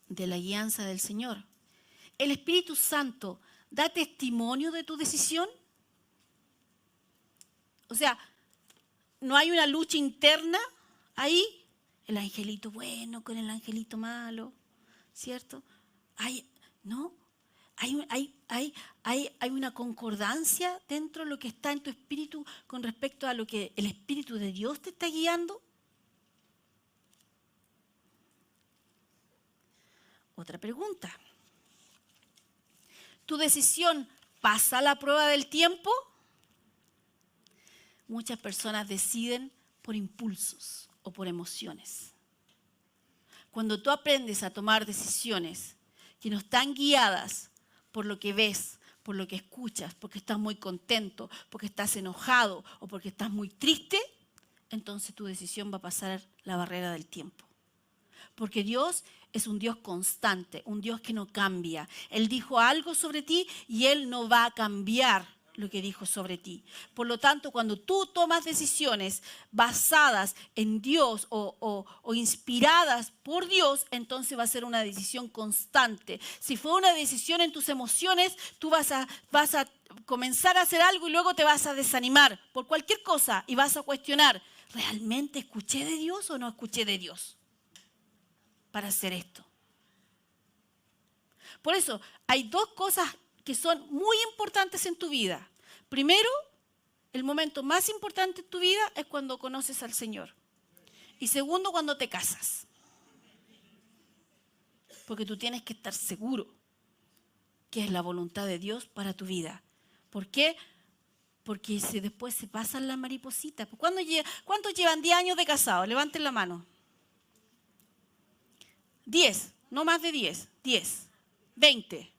la guianza del Señor. ¿El Espíritu Santo da testimonio de tu decisión? O sea, ¿no hay una lucha interna ahí? El angelito bueno con el angelito malo, ¿cierto? ¿No? Hay una concordancia dentro de lo que está en tu espíritu con respecto a lo que el Espíritu de Dios te está guiando. Otra pregunta. ¿Tu decisión pasa la prueba del tiempo? Muchas personas deciden por impulsos o por emociones. Cuando tú aprendes a tomar decisiones que no están guiadas por lo que ves, por lo que escuchas, porque estás muy contento, porque estás enojado o porque estás muy triste, entonces tu decisión va a pasar la barrera del tiempo. Porque Dios es un Dios constante, un Dios que no cambia. Él dijo algo sobre ti y Él no va a cambiar lo que dijo sobre ti. Por lo tanto, cuando tú tomas decisiones basadas en Dios o inspiradas por Dios, entonces va a ser una decisión constante. Si fue una decisión en tus emociones, tú vas a comenzar a hacer algo y luego te vas a desanimar por cualquier cosa y vas a cuestionar, ¿realmente escuché de Dios o no escuché de Dios para hacer esto? Por eso, hay dos cosas que son muy importantes en tu vida. Primero, el momento más importante en tu vida es cuando conoces al Señor. Y segundo, cuando te casas. Porque tú tienes que estar seguro que es la voluntad de Dios para tu vida. ¿Por qué? Porque si después se pasan las maripositas. ¿Cuántos llevan 10 años de casado? Levanten la mano. 10, no más de 10. 10, 20,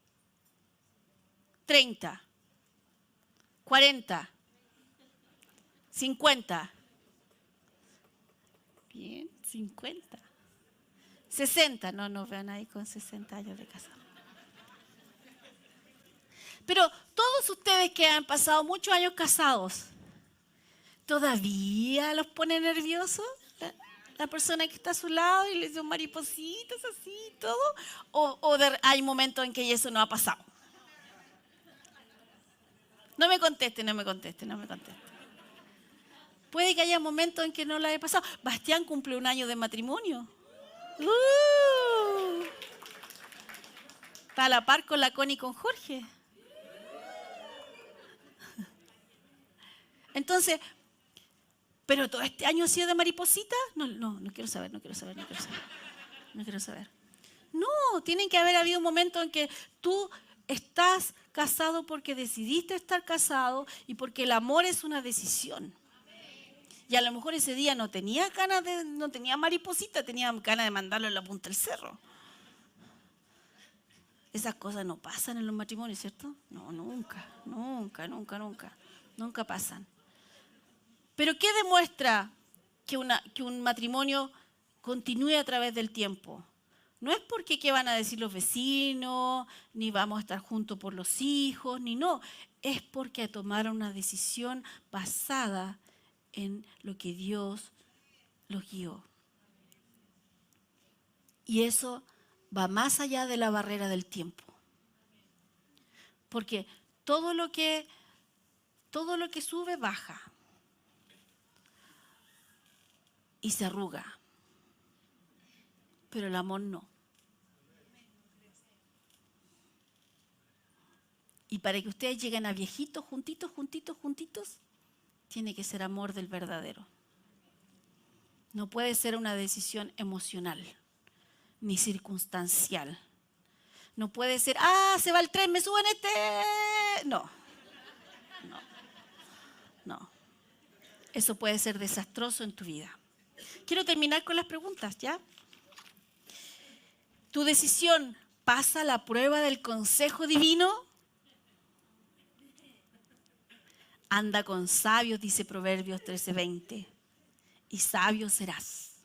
30, 40, 50. Bien, 50. 60. No vean ahí con 60 años de casado. Pero todos ustedes que han pasado muchos años casados, ¿todavía los pone nerviosos la persona que está a su lado y les dio maripositas así y todo? ¿O hay momentos en que eso no ha pasado? No me conteste. Puede que haya momentos en que no la haya pasado. Bastián cumple 1 año de matrimonio. Está a la par con la Connie y con Jorge. Entonces, ¿pero todo este año ha sido de mariposita? No quiero saber. No, tienen que haber habido momentos en que tú estás casado porque decidiste estar casado y porque el amor es una decisión. Y a lo mejor ese día no tenía mariposita, tenía ganas de mandarlo en la punta del cerro. Esas cosas no pasan en los matrimonios, ¿cierto? No, nunca pasan. Pero ¿qué demuestra que un matrimonio continúe a través del tiempo? No es porque qué van a decir los vecinos, ni vamos a estar juntos por los hijos, ni no. Es porque tomaron una decisión basada en lo que Dios los guió. Y eso va más allá de la barrera del tiempo. Porque todo lo que sube, baja. Y se arruga. Pero el amor no. Y para que ustedes lleguen a viejitos, juntitos, tiene que ser amor del verdadero. No puede ser una decisión emocional, ni circunstancial. No puede ser, se va el tren, me suben No. Eso puede ser desastroso en tu vida. Quiero terminar con las preguntas, ¿ya? ¿Tu decisión pasa la prueba del consejo divino? Anda con sabios, dice Proverbios 13:20, y sabio serás.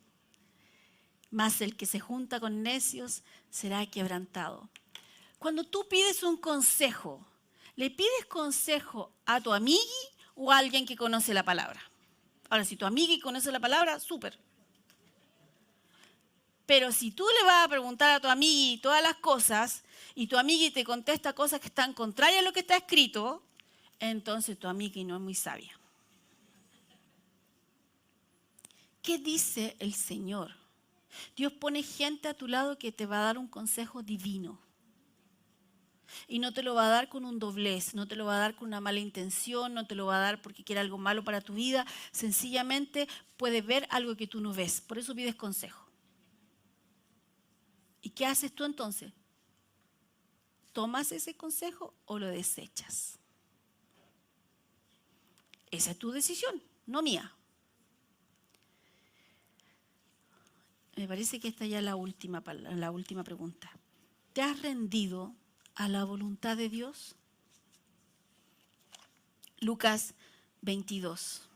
Mas el que se junta con necios será quebrantado. Cuando tú pides un consejo, ¿le pides consejo a tu amigui o a alguien que conoce la palabra? Ahora, si tu amigui conoce la palabra, súper. Pero si tú le vas a preguntar a tu amigui todas las cosas y tu amigui te contesta cosas que están contrarias a lo que está escrito, entonces tu amigui no es muy sabia. ¿Qué dice el Señor? Dios pone gente a tu lado que te va a dar un consejo divino. Y no te lo va a dar con un doblez, no te lo va a dar con una mala intención, no te lo va a dar porque quiere algo malo para tu vida. Sencillamente puede ver algo que tú no ves. Por eso pides consejo. ¿Y qué haces tú entonces? ¿Tomas ese consejo o lo desechas? Esa es tu decisión, no mía. Me parece que esta ya es la última pregunta. ¿Te has rendido a la voluntad de Dios? Lucas 22.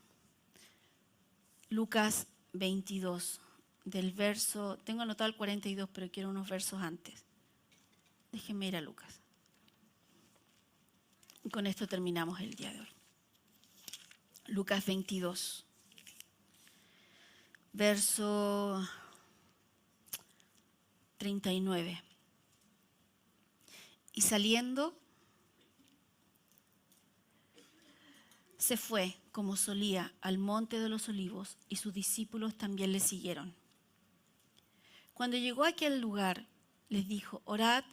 Lucas 22, del verso, tengo anotado el 42, pero quiero unos versos antes. Déjenme ir a Lucas. Y con esto terminamos el día de hoy. Lucas 22, verso 39. Y saliendo, se fue, como solía, al monte de los olivos, y sus discípulos también le siguieron. Cuando llegó a aquel lugar, les dijo: orad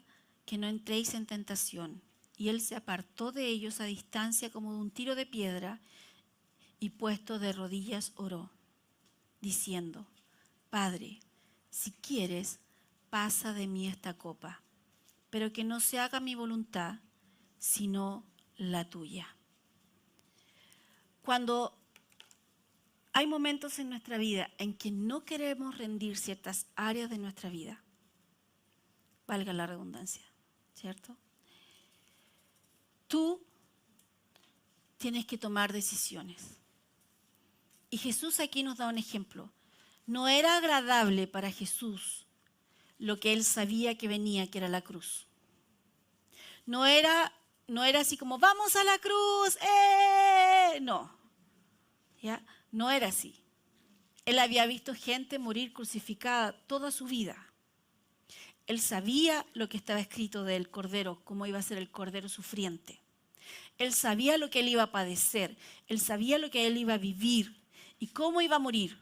que no entréis en tentación. Y él se apartó de ellos a distancia como de un tiro de piedra y puesto de rodillas oró, diciendo: Padre, si quieres, pasa de mí esta copa, pero que no se haga mi voluntad, sino la tuya. Cuando hay momentos en nuestra vida en que no queremos rendir ciertas áreas de nuestra vida, valga la redundancia, ¿cierto? Tú tienes que tomar decisiones. Y Jesús aquí nos da un ejemplo. No era agradable para Jesús lo que él sabía que venía, que era la cruz. No era así como, ¡vamos a la cruz! No, ¿ya? No era así. Él había visto gente morir crucificada toda su vida. Él sabía lo que estaba escrito del Cordero, cómo iba a ser el Cordero sufriente. Él sabía lo que él iba a padecer. Él sabía lo que él iba a vivir y cómo iba a morir.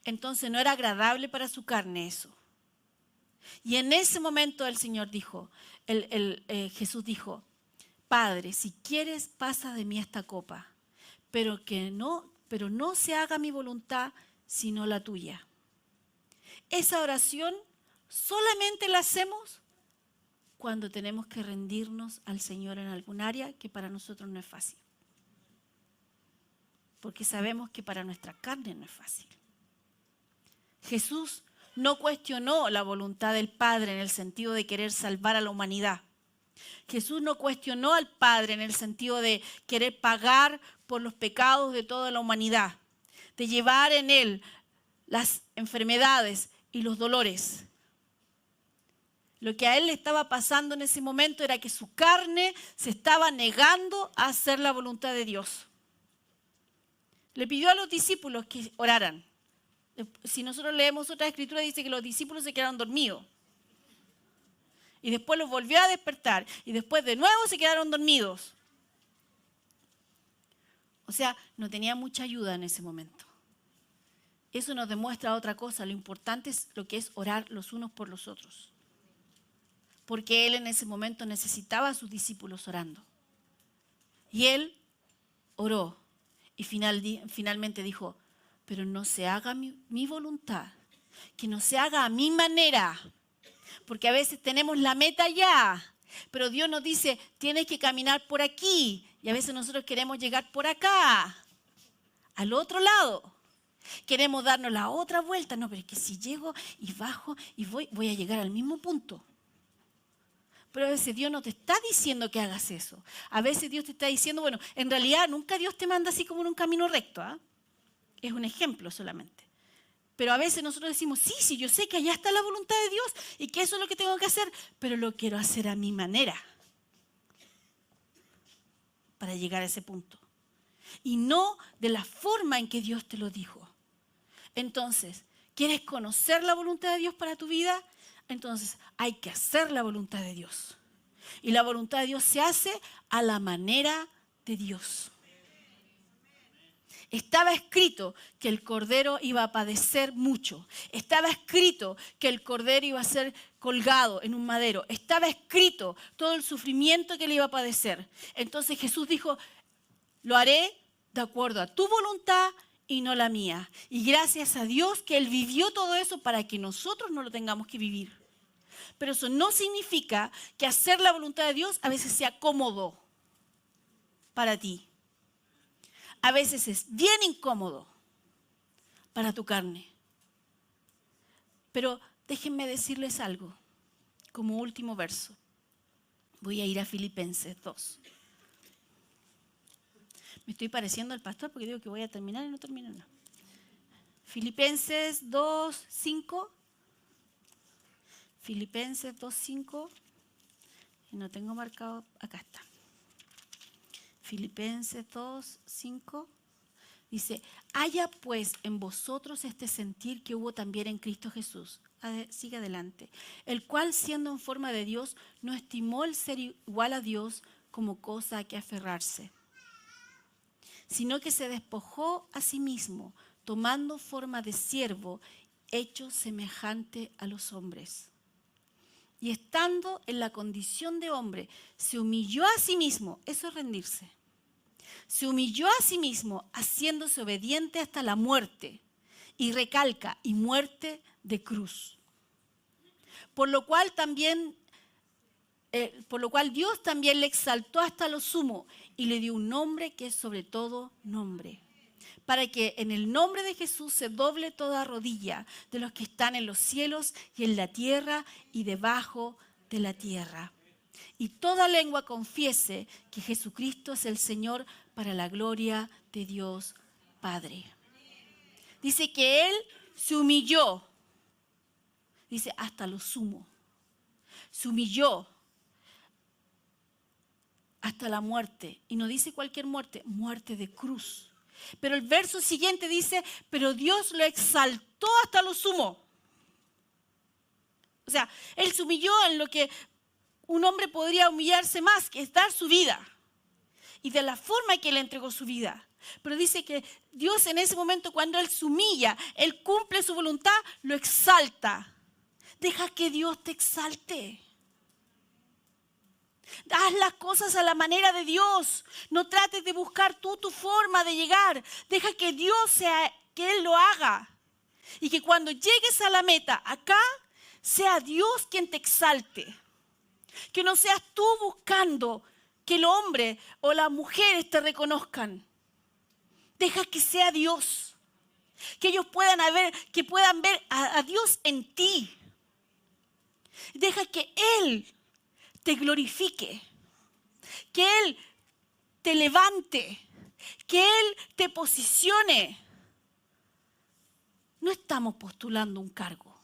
Entonces no era agradable para su carne eso. Y en ese momento el Señor dijo, Jesús dijo: Padre, si quieres, pasa de mí esta copa, pero no se haga mi voluntad, sino la tuya. Esa oración solamente la hacemos cuando tenemos que rendirnos al Señor en algún área que para nosotros no es fácil. Porque sabemos que para nuestra carne no es fácil. Jesús no cuestionó la voluntad del Padre en el sentido de querer salvar a la humanidad. Jesús no cuestionó al Padre en el sentido de querer pagar por los pecados de toda la humanidad, de llevar en él las enfermedades y los dolores. Lo que a él le estaba pasando en ese momento era que su carne se estaba negando a hacer la voluntad de Dios. Le pidió a los discípulos que oraran. Si nosotros leemos otra escritura, dice que los discípulos se quedaron dormidos. Y después los volvió a despertar. Y después de nuevo se quedaron dormidos. O sea, no tenía mucha ayuda en ese momento. Eso nos demuestra otra cosa. Lo importante es lo que es orar los unos por los otros. Porque él en ese momento necesitaba a sus discípulos orando. Y él oró. Y finalmente dijo: pero no se haga mi voluntad, que no se haga a mi manera. Porque a veces tenemos la meta ya, pero Dios nos dice, tienes que caminar por aquí. Y a veces nosotros queremos llegar por acá, al otro lado. Queremos darnos la otra vuelta. No, pero es que si llego y bajo y voy a llegar al mismo punto. Pero a veces Dios no te está diciendo que hagas eso. A veces Dios te está diciendo, bueno, en realidad nunca Dios te manda así como en un camino recto, ¿ah? Es un ejemplo solamente. Pero a veces nosotros decimos, sí, yo sé que allá está la voluntad de Dios y que eso es lo que tengo que hacer, pero lo quiero hacer a mi manera para llegar a ese punto. Y no de la forma en que Dios te lo dijo. Entonces, ¿quieres conocer la voluntad de Dios para tu vida? Entonces, hay que hacer la voluntad de Dios. Y la voluntad de Dios se hace a la manera de Dios. Estaba escrito que el Cordero iba a padecer mucho. Estaba escrito que el Cordero iba a ser colgado en un madero. Estaba escrito todo el sufrimiento que él iba a padecer. Entonces Jesús dijo, lo haré de acuerdo a tu voluntad y no la mía. Y gracias a Dios que él vivió todo eso para que nosotros no lo tengamos que vivir. Pero eso no significa que hacer la voluntad de Dios a veces sea cómodo para ti. A veces es bien incómodo para tu carne. Pero déjenme decirles algo, como último verso. Voy a ir a Filipenses 2. Me estoy pareciendo al pastor porque digo que voy a terminar y no termino. No. Filipenses 2, 5. Filipenses 2, 5. Y no tengo marcado, acá está. Filipenses 2, 5, dice, haya pues en vosotros este sentir que hubo también en Cristo Jesús. Sigue adelante. El cual, siendo en forma de Dios, no estimó el ser igual a Dios como cosa a que aferrarse, sino que se despojó a sí mismo, tomando forma de siervo, hecho semejante a los hombres. y estando en la condición de hombre, se humilló a sí mismo. Eso es rendirse. Se humilló a sí mismo, haciéndose obediente hasta la muerte. Y recalca, y muerte de cruz. Por lo cual Dios también le exaltó hasta lo sumo y le dio un nombre que es sobre todo nombre, para que en el nombre de Jesús se doble toda rodilla de los que están en los cielos y en la tierra y debajo de la tierra. Y toda lengua confiese que Jesucristo es el Señor, para la gloria de Dios Padre. Dice que Él se humilló, dice hasta lo sumo, se humilló hasta la muerte. Y no dice cualquier muerte, muerte de cruz. Pero el verso siguiente dice, pero Dios lo exaltó hasta lo sumo. O sea, Él se humilló en lo que un hombre podría humillarse más, que es dar su vida. Y de la forma que Él entregó su vida. Pero dice que Dios en ese momento, cuando Él se humilla, Él cumple su voluntad, lo exalta. Deja que Dios te exalte. Haz las cosas a la manera de Dios. No trates de buscar tú tu forma de llegar. Deja que Dios sea, que Él lo haga. Y que cuando llegues a la meta, acá, sea Dios quien te exalte. Que no seas tú buscando que el hombre o las mujeres te reconozcan. Deja que sea Dios. Que ellos puedan ver a Dios en ti. Deja que Él te glorifique, que Él te levante, que Él te posicione. No estamos postulando un cargo.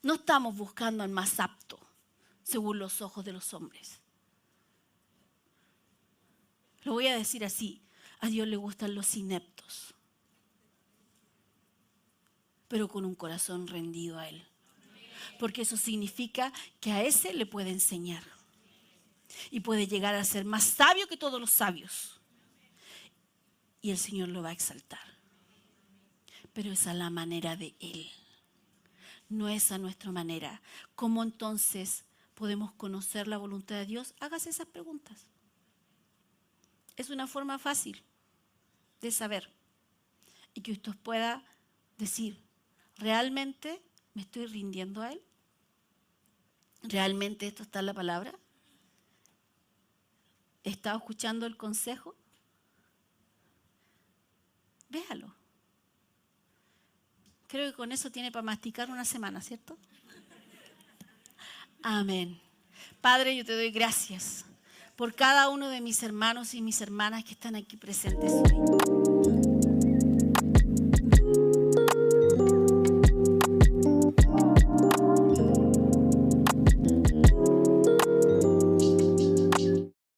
No estamos buscando al más apto, según los ojos de los hombres. Lo voy a decir así, a Dios le gustan los ineptos, pero con un corazón rendido a Él. Porque eso significa que a ese le puede enseñar. Y puede llegar a ser más sabio que todos los sabios. Y el Señor lo va a exaltar. Pero es a la manera de Él. No es a nuestra manera. ¿Cómo entonces podemos conocer la voluntad de Dios? Hágase esas preguntas. Es una forma fácil de saber. Y que usted pueda decir, ¿realmente me estoy rindiendo a Él? ¿Realmente esto está en la palabra? ¿He estado escuchando el consejo? Véalo. Creo que con eso tiene para masticar una semana, ¿cierto? Amén. Padre, yo te doy gracias por cada uno de mis hermanos y mis hermanas que están aquí presentes hoy.